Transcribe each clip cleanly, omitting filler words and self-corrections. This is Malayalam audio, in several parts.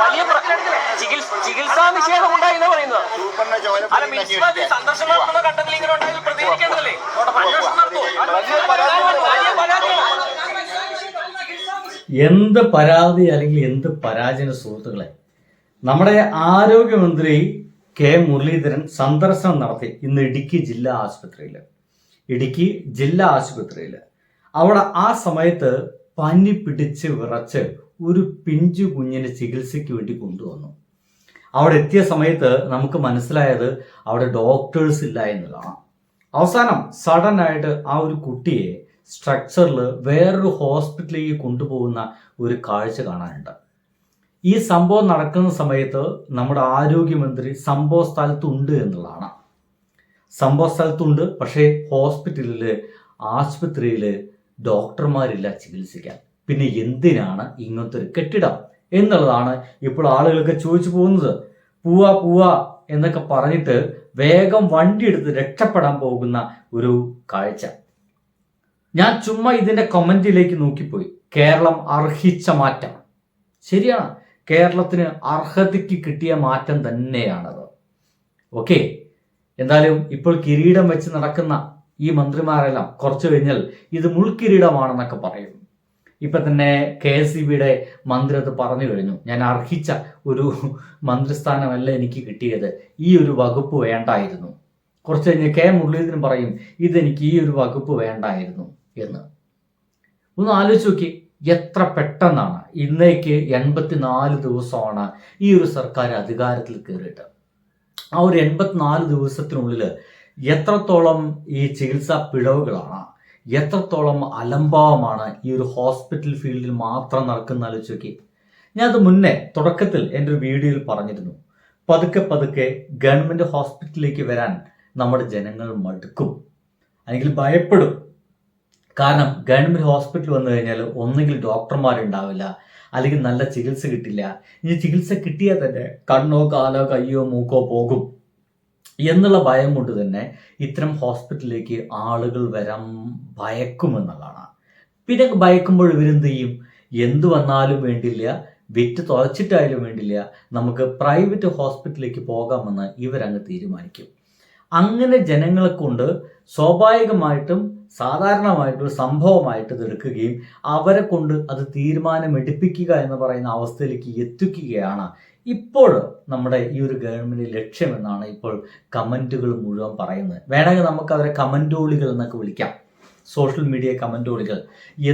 വലിയ ചികിത്സാ നിഷേധം ഉണ്ടായി എന്ന് പറയുന്നത്. സന്ദർശനം നടത്തുന്ന ഘട്ടത്തിൽ ഇങ്ങനെ ഉണ്ടായാൽ പ്രതികരിക്കേണ്ടതല്ലേ? എന്ത് പരാതി അല്ലെങ്കിൽ എന്ത് പരാജയ സുഹൃത്തുക്കളെ, നമ്മുടെ ആരോഗ്യമന്ത്രി കെ മുരളീധരൻ സന്ദർശനം നടത്തി ഇന്ന് ഇടുക്കി ജില്ലാ ആശുപത്രിയിൽ അവിടെ ആ സമയത്ത് പനി പിടിച്ച് വിറച്ച് ഒരു പിഞ്ചു കുഞ്ഞിനെ ചികിത്സയ്ക്ക് വേണ്ടി കൊണ്ടുവന്നു. അവിടെ എത്തിയ സമയത്ത് നമുക്ക് മനസ്സിലായത് അവിടെ ഡോക്ടേഴ്സ് ഇല്ല എന്നുള്ളതാണ്. അവസാനം സഡൻ ആയിട്ട് ആ ഒരു കുട്ടിയെ സ്ട്രക്ചറിൽ വേറൊരു ഹോസ്പിറ്റലിലേക്ക് കൊണ്ടുപോകുന്ന ഒരു കാഴ്ച കാണാനുണ്ട്. ഈ സംഭവം നടക്കുന്ന സമയത്ത് നമ്മുടെ ആരോഗ്യമന്ത്രി സംഭവ സ്ഥലത്തുണ്ട് എന്നുള്ളതാണ്. സംഭവ സ്ഥലത്തുണ്ട്, പക്ഷേ ആശുപത്രിയിൽ ഡോക്ടർമാരില്ല ചികിത്സിക്കാൻ. പിന്നെ എന്തിനാണ് ഇങ്ങനത്തെ ഒരു കെട്ടിടം എന്നുള്ളതാണ് ഇപ്പോൾ ആളുകൾക്ക് ചോദിച്ചു പോകുന്നത്. പോവാ എന്നൊക്കെ പറഞ്ഞിട്ട് വേഗം വണ്ടി എടുത്ത് രക്ഷപ്പെടാൻ പോകുന്ന ഒരു കാഴ്ച. ഞാൻ ചുമ്മാ ഇതിന്റെ കമന്റിലേക്ക് നോക്കിപ്പോയി. കേരളം അർഹിച്ച മാറ്റം. ശരിയാണ്, കേരളത്തിന് അർഹതയ്ക്ക് കിട്ടിയ മാറ്റം തന്നെയാണത്. ഓക്കെ, എന്തായാലും ഇപ്പോൾ കിരീടം വെച്ച് നടക്കുന്ന ഈ മന്ത്രിമാരെല്ലാം കുറച്ചു കഴിഞ്ഞാൽ ഇത് മുൾക്കിരീടമാണെന്നൊക്കെ പറയും. ഇപ്പൊ തന്നെ KSEBയുടെ മന്ത്രി അത് പറഞ്ഞു കഴിഞ്ഞു. ഞാൻ അർഹിച്ച ഒരു മന്ത്രിസ്ഥാനമല്ല എനിക്ക് കിട്ടിയത്, ഈ ഒരു വകുപ്പ് വേണ്ടായിരുന്നു. കുറച്ച് കഴിഞ്ഞ് കെ മുരളീധരൻ പറയും ഇതെനിക്ക് ഈ ഒരു വകുപ്പ് വേണ്ടായിരുന്നു എന്ന്. ഒന്ന് ആലോചിച്ച് നോക്കി, എത്ര പെട്ടെന്നാണ്. ഇന്നേക്ക് 84 ദിവസമാണ് ഈ ഒരു സർക്കാർ അധികാരത്തിൽ കയറിയിട്ട്. ആ ഒരു 84 ദിവസത്തിനുള്ളിൽ എത്രത്തോളം ഈ ചികിത്സാ പിഴവുകളാണ്, എത്രത്തോളം അലംഭാവമാണ് ഈ ഒരു ഹോസ്പിറ്റൽ ഫീൽഡിൽ മാത്രം നടക്കുന്ന ആലോചിച്ച് നോക്കി. ഞാനത് മുന്നേ തുടക്കത്തിൽ എൻ്റെ ഒരു വീഡിയോയിൽ പറഞ്ഞിരുന്നു. പതുക്കെ ഗവൺമെൻറ് ഹോസ്പിറ്റലിലേക്ക് വരാൻ നമ്മുടെ ജനങ്ങൾ മടുക്കും, അല്ലെങ്കിൽ ഭയപ്പെടും. കാരണം ഗവൺമെൻറ് ഹോസ്പിറ്റൽ വന്നു കഴിഞ്ഞാൽ ഒന്നുകിൽ ഡോക്ടർമാരുണ്ടാവില്ല, അല്ലെങ്കിൽ നല്ല ചികിത്സ കിട്ടില്ല. ഇനി ചികിത്സ കിട്ടിയാൽ തന്നെ കണ്ണോ കാലോ കയ്യോ മൂക്കോ പോകും എന്നുള്ള ഭയം കൊണ്ട് തന്നെ ഇത്തരം ഹോസ്പിറ്റലിലേക്ക് ആളുകൾ വരാൻ ഭയക്കുമെന്നുള്ളതാണ്. പിന്നെ ഭയക്കുമ്പോൾ ഇവരെന്ത് ചെയ്യും? എന്തു വന്നാലും വേണ്ടില്ല, വിറ്റ് തുളച്ചിട്ടായാലും വേണ്ടില്ല, നമുക്ക് പ്രൈവറ്റ് ഹോസ്പിറ്റലിലേക്ക് പോകാമെന്ന് ഇവരങ്ങ് തീരുമാനിക്കും. അങ്ങനെ ജനങ്ങളെ കൊണ്ട് സ്വാഭാവികമായിട്ടും സാധാരണമായിട്ടൊരു സംഭവമായിട്ട് തീർക്കുകയും അവരെ കൊണ്ട് അത് തീരുമാനമെടുപ്പിക്കുക എന്ന് പറയുന്ന അവസ്ഥയിലേക്ക് എത്തിക്കുകയാണ് ഇപ്പോൾ നമ്മുടെ ഈ ഒരു ഗവൺമെന്റ് ലക്ഷ്യമെന്നാണ് ഇപ്പോൾ കമന്റുകൾ മുഴുവൻ പറയുന്നത്. വേണമെങ്കിൽ നമുക്ക് അവരെ കമന്റോളികൾ എന്നൊക്കെ വിളിക്കാം, സോഷ്യൽ മീഡിയ കമന്റോളികൾ.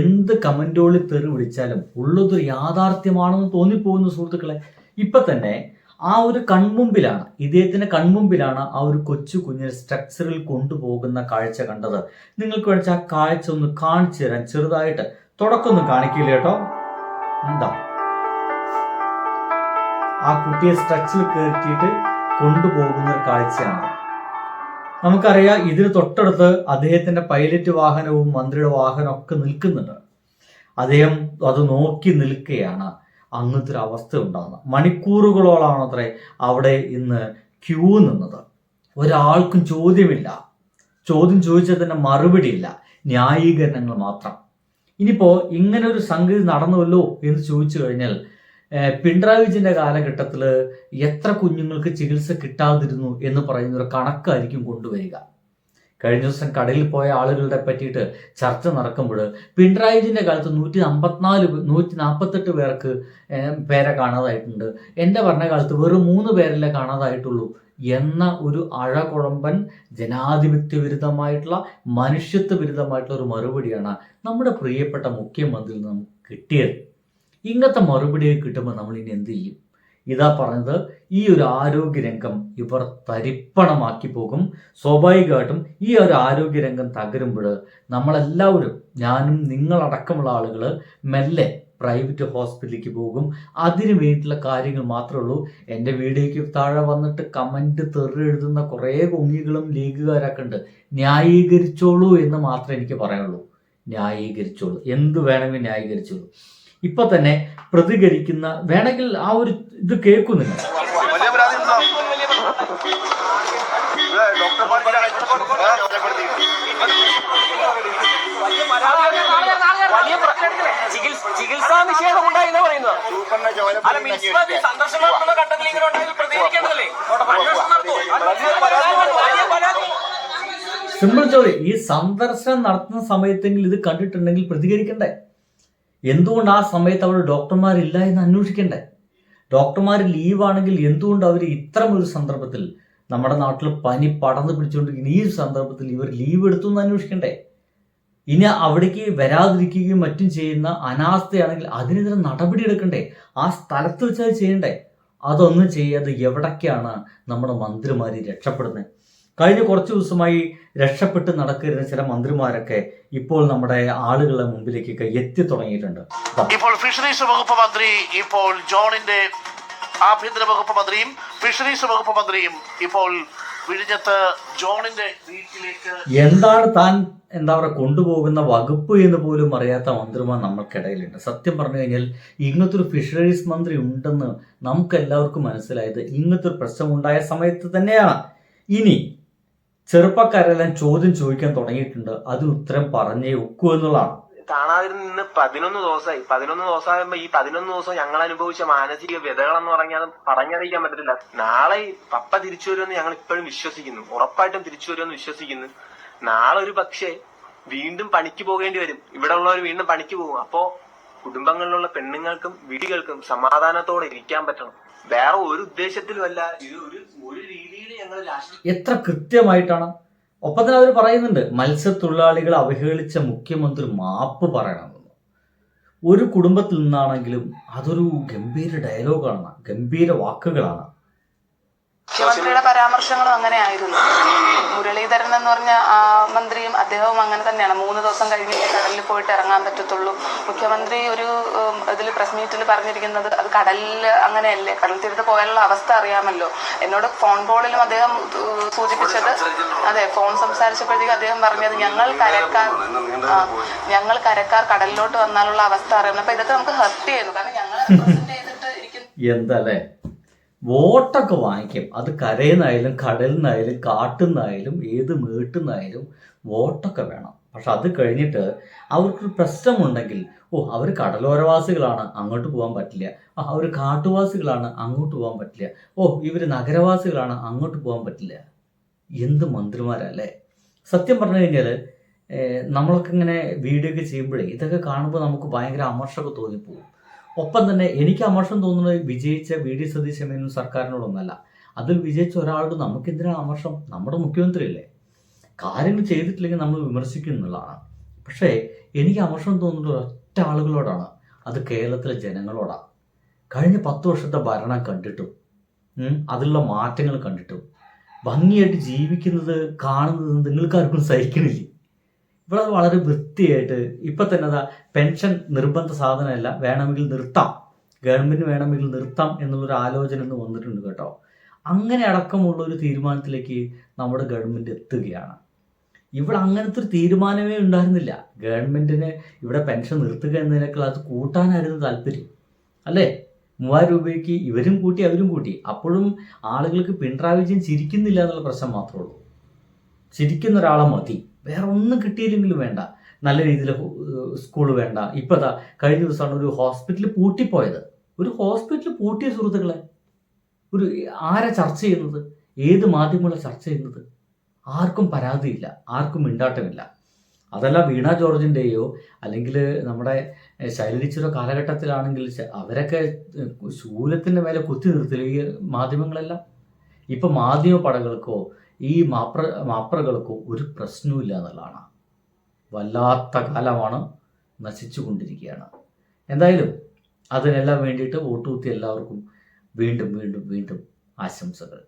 എന്ത് കമന്റോളി തെറി വിളിച്ചാലും ഉള്ളതൊരു യാഥാർത്ഥ്യമാണെന്ന് തോന്നിപ്പോകുന്ന സുഹൃത്തുക്കളെ. ഇപ്പൊ തന്നെ ആ ഒരു കൺമുമ്പിലാണ്, ഇദ്ദേഹത്തിന്റെ കൺമുമ്പിലാണ് ആ ഒരു കൊച്ചു കുഞ്ഞിനെ സ്ട്രക്ചറിൽ കൊണ്ടുപോകുന്ന കാഴ്ച കണ്ടത്. നിങ്ങൾക്ക് വേണ്ട ആ കാഴ്ച ഒന്ന് കാണിച്ചു തരാൻ ചെറുതായിട്ട്, തുടക്കമൊന്നും കാണിക്കില്ല കേട്ടോ. എന്താ ആ കുട്ടിയെ സ്ട്രക്ചറിൽ കയറ്റിയിട്ട് കൊണ്ടുപോകുന്ന കാഴ്ചയാണ്. നമുക്കറിയാം ഇതിന് തൊട്ടടുത്ത് അദ്ദേഹത്തിന്റെ പൈലറ്റ് വാഹനവും മന്ത്രിയുടെ വാഹനവും ഒക്കെ നിൽക്കുന്നുണ്ട്. അദ്ദേഹം അത് നോക്കി നിൽക്കുകയാണ്. അങ്ങനത്തെ ഒരു അവസ്ഥ ഉണ്ടാകുന്നത്. മണിക്കൂറുകളോളാണ് അത്രേ അവിടെ ഇന്ന് ക്യൂ നിന്നത്. ഒരാൾക്കും ചോദ്യമില്ല, ചോദ്യം ചോദിച്ചാൽ തന്നെ മറുപടിയില്ല, ന്യായീകരണങ്ങൾ മാത്രം. ഇനിയിപ്പോ ഇങ്ങനെ ഒരു സംഗതി നടന്നുവല്ലോ എന്ന് ചോദിച്ചു കഴിഞ്ഞാൽ പിണറായി വിജയന്റെ കാലഘട്ടത്തിൽ എത്ര കുഞ്ഞുങ്ങൾക്ക് ചികിത്സ കിട്ടാതിരുന്നു എന്ന് പറയുന്ന ഒരു കണക്കായിരിക്കും കൊണ്ടുവരിക. കഴിഞ്ഞ ദിവസം കടലിൽ പോയ ആളുകളുടെ പറ്റിയിട്ട് ചർച്ച നടക്കുമ്പോൾ പിണറായി വിജയന്റെ കാലത്ത് 148 പേരെ കാണാതായിട്ടുണ്ട്, എൻ്റെ ഭരണകാലത്ത് വെറും 3 പേരല്ലേ കാണാതായിട്ടുള്ളൂ എന്ന ഒരു അഴകുഴമ്പൻ ജനാധിപത്യ വിരുദ്ധമായിട്ടുള്ള മനുഷ്യത്വ വിരുദ്ധമായിട്ടുള്ള ഒരു മറുപടിയാണ് നമ്മുടെ പ്രിയപ്പെട്ട മുഖ്യമന്ത്രിയിൽ നിന്ന് നമുക്ക് കിട്ടിയത്. ഇങ്ങനത്തെ മറുപടി കിട്ടുമ്പോൾ നമ്മൾ ഇനി എന്ത് ചെയ്യും? ഇതാ പറഞ്ഞത്, ഈ ഒരു ആരോഗ്യരംഗം ഇവർ തരിപ്പണമാക്കി പോകും. സ്വാഭാവികമായിട്ടും ഈ ഒരു ആരോഗ്യരംഗം തകരുമ്പോൾ നമ്മളെല്ലാവരും, ഞാനും നിങ്ങളടക്കമുള്ള ആളുകൾ മെല്ലെ പ്രൈവറ്റ് ഹോസ്പിറ്റലിലേക്ക് പോകും. അതിന് വേണ്ടിയിട്ടുള്ള കാര്യങ്ങൾ മാത്രമേ ഉള്ളൂ. എൻ്റെ വീഡിയോയ്ക്ക് താഴെ വന്നിട്ട് കമൻറ്റ് തെറി എഴുതുന്ന കുറേ കൊങ്ങികളും ലീഗുകാരൊക്കെ ഉണ്ട്. ന്യായീകരിച്ചോളൂ എന്ന് മാത്രമേ എനിക്ക് പറയാനുള്ളൂ. ന്യായീകരിച്ചോളൂ, എന്ത് വേണമെങ്കിൽ ന്യായീകരിച്ചോളൂ. ഇപ്പൊ തന്നെ പ്രതികരിക്കുന്ന വേണമെങ്കിൽ ആ ഒരു ഇത് കേൾക്കുന്നില്ല. അല്ല മിനിസ്റ്റർ സന്ദർശനം നടത്തുന്ന ഘട്ടത്തിൽ ഇങ്ങനെ ഉണ്ടായത് പ്രതികരിക്കേണ്ടതല്ലേ? അന്വേഷണം നടത്തുമോ? സിമ്പിൾ ചോദ്യം. ഈ സന്ദർശനം നടത്തുന്ന സമയത്തെങ്കിൽ ഇത് കണ്ടിട്ടുണ്ടെങ്കിൽ പ്രതികരിക്കണ്ടേ? എന്തുകൊണ്ട് ആ സമയത്ത് അവിടെ ഡോക്ടർമാരില്ല എന്ന് അന്വേഷിക്കണ്ടേ? ഡോക്ടർമാർ ലീവാണെങ്കിൽ എന്തുകൊണ്ട് അവർ ഇത്തരം ഒരു സന്ദർഭത്തിൽ, നമ്മുടെ നാട്ടിൽ പനി പടർന്നു പിടിച്ചുകൊണ്ടിരിക്കുന്ന ഈ സന്ദർഭത്തിൽ ഇവർ ലീവ് എടുത്തു എന്ന് അന്വേഷിക്കണ്ടേ? ഇനി അവിടേക്ക് വരാതിരിക്കുകയും മറ്റും ചെയ്യുന്ന അനാസ്ഥയാണെങ്കിൽ അതിനെതിരെ നടപടി എടുക്കണ്ടേ? ആ സ്ഥലത്ത് വെച്ച് അത് ചെയ്യണ്ടേ? അതൊന്നും ചെയ്യാതെ എവിടേക്കാണ് നമ്മുടെ മന്ത്രിമാർ രക്ഷപ്പെടുന്നത്? കഴിഞ്ഞ കുറച്ച് ദിവസമായി രക്ഷപ്പെട്ട് നടക്കുന്ന ചില മന്ത്രിമാരൊക്കെ ഇപ്പോൾ നമ്മുടെ ആളുകളുടെ മുമ്പിലേക്കൊക്കെ എത്തി തുടങ്ങിയിട്ടുണ്ട്. ഇപ്പോൾ ഫിഷറീസ് വകുപ്പ് മന്ത്രി ഇപ്പോൾ ജോണിന്റെ ആഭ്യന്തര വകുപ്പ് മന്ത്രിയും ഫിഷറീസ് വകുപ്പ് മന്ത്രിയും ഇപ്പോൾ വിഴിഞ്ഞത്ത് ജോണിന്റെ വീട്ടിലേക്ക് എന്താണ് താൻ കൊണ്ടുപോകുന്ന വകുപ്പ് എന്ന് പോലും അറിയാത്ത മന്ത്രിമാർ നമ്മൾക്കിടയിലുണ്ട്. സത്യം പറഞ്ഞു കഴിഞ്ഞാൽ ഇങ്ങനത്തെ ഒരു ഫിഷറീസ് മന്ത്രി ഉണ്ടെന്ന് നമുക്ക് എല്ലാവർക്കും മനസ്സിലായത് ഇങ്ങനത്തെ ഒരു പ്രശ്നമുണ്ടായ സമയത്ത് തന്നെയാണ്. ഇനി ചെറുപ്പക്കാരെല്ലാം ചോദ്യം ചോദിക്കാൻ തുടങ്ങിയിട്ടുണ്ട്. അതിന് ഉത്തരം പറഞ്ഞേ ഒക്കൂ എന്നുള്ളതാണ്. കാണാതിരുന്ന് 11 ദിവസമായി. 11 ദിവസമാകുമ്പോ ഈ 11 ദിവസം ഞങ്ങൾ അനുഭവിച്ച മാനസിക വ്യതകളെന്ന് പറഞ്ഞാൽ പറഞ്ഞറിയിക്കാൻ പറ്റത്തില്ല. നാളെ പപ്പ തിരിച്ചു വരുമെന്ന് ഞങ്ങൾ ഇപ്പോഴും വിശ്വസിക്കുന്നു. ഉറപ്പായിട്ടും തിരിച്ചു വരുമെന്ന് വിശ്വസിക്കുന്നു. നാളെ ഒരു പക്ഷേ വീണ്ടും പണിക്ക് പോകേണ്ടി വരും. ഇവിടെ ഉള്ളവർ വീണ്ടും പണിക്ക് പോകും. അപ്പോ കുടുംബങ്ങളിലുള്ള പെണ്ണുങ്ങൾക്കും വീടുകൾക്കും സമാധാനത്തോടെ ഇരിക്കാൻ പറ്റണം. വേറെ ഒരു ഉദ്ദേശത്തിലുമല്ല. ഇത് ഒരു രീതിയിൽ ഞങ്ങൾ എത്ര കൃത്യമായിട്ടാണ്. ഒപ്പം തന്നെ അവർ പറയുന്നുണ്ട്, മത്സ്യത്തൊഴിലാളികളെ അവഹേളിച്ച മുഖ്യമന്ത്രി മാപ്പ് പറയണമെന്ന്. ഒരു കുടുംബത്തിൽ നിന്നാണെങ്കിലും അതൊരു ഗംഭീര ഡയലോഗാണ്, ഗംഭീര വാക്കുകളാണ്. മുഖ്യമന്ത്രിയുടെ പരാമർശങ്ങളും അങ്ങനെ ആയിരുന്നു. മുരളീധരൻ എന്ന് പറഞ്ഞ ആ മന്ത്രിയും അദ്ദേഹവും അങ്ങനെ തന്നെയാണ്. 3 ദിവസം കഴിഞ്ഞിട്ടേ കടലിൽ പോയിട്ട് ഇറങ്ങാൻ പറ്റത്തുള്ളൂ. മുഖ്യമന്ത്രി ഒരു ഇതിൽ പ്രസ് മീറ്റിൽ പറഞ്ഞിരിക്കുന്നത് അത് കടലിൽ അങ്ങനെയല്ലേ, കടൽ തീരത്ത് പോയാലുള്ള അവസ്ഥ അറിയാമല്ലോ. എന്നോട് ഫോൺ കോളിലും അദ്ദേഹം സൂചിപ്പിച്ചത്, അതെ, ഫോൺ സംസാരിച്ചപ്പോഴത്തേക്കും അദ്ദേഹം പറഞ്ഞത് ഞങ്ങൾ കരക്കാർ കടലിലോട്ട് വന്നാലുള്ള അവസ്ഥ അറിയാം. അപ്പൊ ഇതൊക്കെ നമുക്ക് ഹർട്ട് ചെയ്യുന്നു. കാരണം ഞങ്ങൾ റെപ്രസെന്റ് ചെയ്തിട്ട് ഇരിക്കുന്നു. എന്തല്ലേ, വോട്ടൊക്കെ വാങ്ങിക്കും. അത് കരയിൽനിന്നായാലും കടലിൽ നിന്നായാലും കാട്ടിൽ നിന്നായാലും ഏത് വീട്ടിൽ വോട്ടൊക്കെ വേണം. പക്ഷെ അത് കഴിഞ്ഞിട്ട് അവർക്കൊരു പ്രശ്നമുണ്ടെങ്കിൽ, അവർ കടലോരവാസികളാണ്, അങ്ങോട്ട് പോകാൻ പറ്റില്ല. അവർ കാട്ടുവാസികളാണ്, അങ്ങോട്ട് പോകാൻ പറ്റില്ല. ഇവർ നഗരവാസികളാണ്, അങ്ങോട്ട് പോകാൻ പറ്റില്ല. എന്ത് മന്ത്രിമാരല്ലേ. സത്യം പറഞ്ഞു കഴിഞ്ഞാൽ നമ്മളൊക്കെ ഇങ്ങനെ വീഡിയോ ഒക്കെ ചെയ്യുമ്പോഴേ ഇതൊക്കെ കാണുമ്പോൾ നമുക്ക് ഭയങ്കര അമർഷമൊക്കെ തോന്നിപ്പോകും. ഒപ്പം തന്നെ എനിക്ക് അമർഷം തോന്നുന്നത് വിജയിച്ച വി.ഡി. സതീശൻ മേനോൻ സർക്കാരിനോടൊന്നല്ല. അതിൽ വിജയിച്ച ഒരാളോട് നമുക്കെന്തിനാണ് അമർഷം? നമ്മുടെ മുഖ്യമന്ത്രിയല്ലേ. കാര്യങ്ങൾ ചെയ്തിട്ടില്ലെങ്കിൽ നമ്മൾ വിമർശിക്കുന്നുള്ളതാണ്. പക്ഷേ എനിക്ക് അമർഷം തോന്നുന്നത് ഒറ്റ ആളുകളോടാണ്. അത് കേരളത്തിലെ ജനങ്ങളോടാണ്. കഴിഞ്ഞ 10 വർഷത്തെ ഭരണം കണ്ടിട്ടും അതിലുള്ള മാറ്റങ്ങൾ കണ്ടിട്ടും ഭംഗിയായിട്ട് ജീവിക്കുന്നത് കാണുന്നത് നിങ്ങൾക്കാർക്കും സഹിക്കണില്ല. ഇവിടെ വളരെ വൃത്തിയായിട്ട് ഇപ്പം തന്നെ അതാ പെൻഷൻ നിർബന്ധ സാധനമല്ല, വേണമെങ്കിൽ നിർത്താം, ഗവൺമെൻറ് വേണമെങ്കിൽ നിർത്താം എന്നുള്ളൊരു ആലോചന ഇന്ന് വന്നിട്ടുണ്ട് കേട്ടോ. അങ്ങനെ അടക്കമുള്ള ഒരു തീരുമാനത്തിലേക്ക് നമ്മുടെ ഗവൺമെൻറ് എത്തുകയാണ്. ഇവിടെ അങ്ങനത്തെ ഒരു തീരുമാനമേ ഉണ്ടായിരുന്നില്ല. ഗവൺമെൻറ്റിന് ഇവിടെ പെൻഷൻ നിർത്തുക എന്നതിനേക്കാൾ അത് കൂട്ടാനായിരുന്നു താല്പര്യം, അല്ലേ? 3000 രൂപയ്ക്ക് ഇവരും കൂട്ടി അവരും കൂട്ടി. അപ്പോഴും ആളുകൾക്ക് പിണറായി വിജയൻ ചിരിക്കുന്നില്ല എന്നുള്ള പ്രശ്നം മാത്രമേ ഉള്ളൂ. ചിരിക്കുന്ന ഒരാളെ മതി, വേറെ ഒന്നും കിട്ടിയില്ലെങ്കിലും വേണ്ട. നല്ല രീതിയിൽ സ്കൂൾ വേണ്ട. ഇപ്പം കഴിഞ്ഞ ദിവസമാണ് ഒരു ഹോസ്പിറ്റൽ പൂട്ടിപ്പോയത്. ഒരു ഹോസ്പിറ്റൽ പൂട്ടിയ സുഹൃത്തുക്കളെ, ആരെ ചർച്ച ചെയ്യുന്നത്? ഏത് മാധ്യമങ്ങളെ ചർച്ച ചെയ്യുന്നത്? ആർക്കും പരാതിയില്ല, ആർക്കും മിണ്ടാട്ടമില്ല. അതല്ല വീണ ജോർജിൻ്റെയോ അല്ലെങ്കിൽ നമ്മുടെ ശൈലജിയുടെ കാലഘട്ടത്തിലാണെങ്കിൽ അവരൊക്കെ ശൂലത്തിൻ്റെ മേലെ കുത്തി നിർത്തില്ല ഈ മാധ്യമങ്ങളെല്ലാം. ഇപ്പം മാധ്യമ പടകൾക്കോ ഈ മാപ്രകൾക്കോ ഒരു പ്രശ്നവുമില്ല എന്നുള്ളതാണ്. വല്ലാത്ത കാലമാണ്, നശിച്ചു കൊണ്ടിരിക്കുകയാണ്. എന്തായാലും അതിനെല്ലാം വേണ്ടിയിട്ട് വോട്ട് കുത്തി എല്ലാവർക്കും വീണ്ടും വീണ്ടും വീണ്ടും ആശംസകൾ.